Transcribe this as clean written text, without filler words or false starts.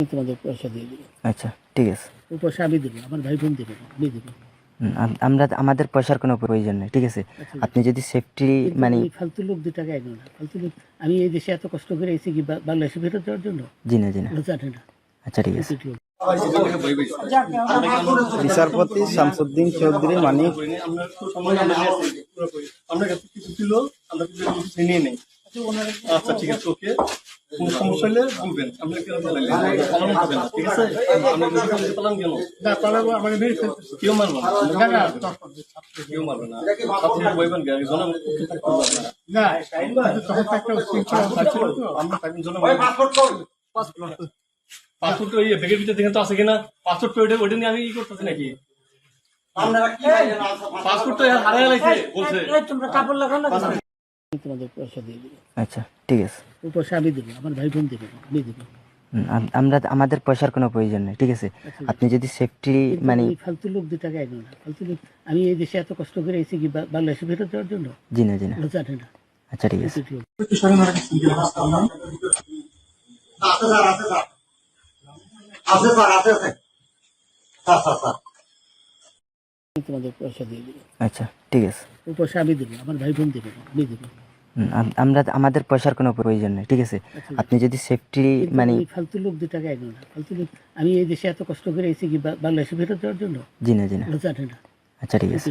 তোমাদের পয়সা দিয়ে দেবো। আচ্ছা ঠিক আছে। ও পয়সা আমি দেবো, আমার ভাই বোন দেবে না, আমি দেবো। আমরা আমাদের পয়সার কোনো প্রয়োজন নেই, ঠিক আছে। আপনি যদি সেফটি কিন্তু মানে ওই ফালতু লোক 2 টাকা এগো না, ফালতু লোক। আমি এই দেশে এত কষ্ট করে এসেছি কি বাংলাদেশে ফেরত যাওয়ার জন্য? জি না জি না। ওরা জানে না। আচ্ছা ঠিক আছে। বিচারপতি শামসুদ্দিন চৌধুরী মানিক আমরা কিছু ছিল, আমরা কিছু নিয়ে নেই। আচ্ছা ঠিক আছে, ওকে। কোনো সমস্যা হলে বলবেন, আমরা কেন পালন হবে না, ঠিক আছে? আমরা পালন কেন না পালাবো, আমাকে মেরে ফেলতেছে, কেউ মারবো না, কেউ মারবে না। আপনি বলবেন কি জনম না তখন একটা আমরা তাকে জনম পাসপোর্ট ওই ব্যাগের ভিতরে দেখেন তো আছে কিনা, পাসপোর্ট ওইটা নিয়ে আমি ই করতেছি নাকি? পাসপোর্ট তো হারাই লাগছে বলছে। তোমরা কাপড় লাগাও না, তোমাদের পয়সা দিয়ে দেবো। আচ্ছা ঠিক আছে। ও পয়সা আমি দেবো, আমার ভাই বোন দেবে না, আমি দেবো। আমরা আমাদের পয়সার কোনো প্রয়োজন নেই, ঠিক আছে। আপনি যদি সেফটি মানে ওই ফালতু লোক 2 টাকা এগো না, ফালতু লোক। আমি এই দেশে এত কষ্ট করে এসেছি কি বাংলাদেশে ফেরত যাওয়ার জন্য? জি না জি না। ওরা জানে না। আচ্ছা ঠিক আছে। তোমাদের পয়সা দিয়ে দেবো। আচ্ছা ঠিক আছে। ও পয়সা আমি দেবো, আমার ভাই বোন দেবে না, আমি দেবো। আমরা আমাদের পয়সার কোনো প্রয়োজন নেই, ঠিক আছে। আপনি যদি সেফটি মানে ওই ফালতু লোক 2 টাকা এগো না, ফালতু লোক। আমি এই দেশে এত কষ্ট করে এসেছি কি বাংলাদেশে ফেরত যাওয়ার জন্য? জি না জি না। ওরা জানে না। আচ্ছা ঠিক আছে।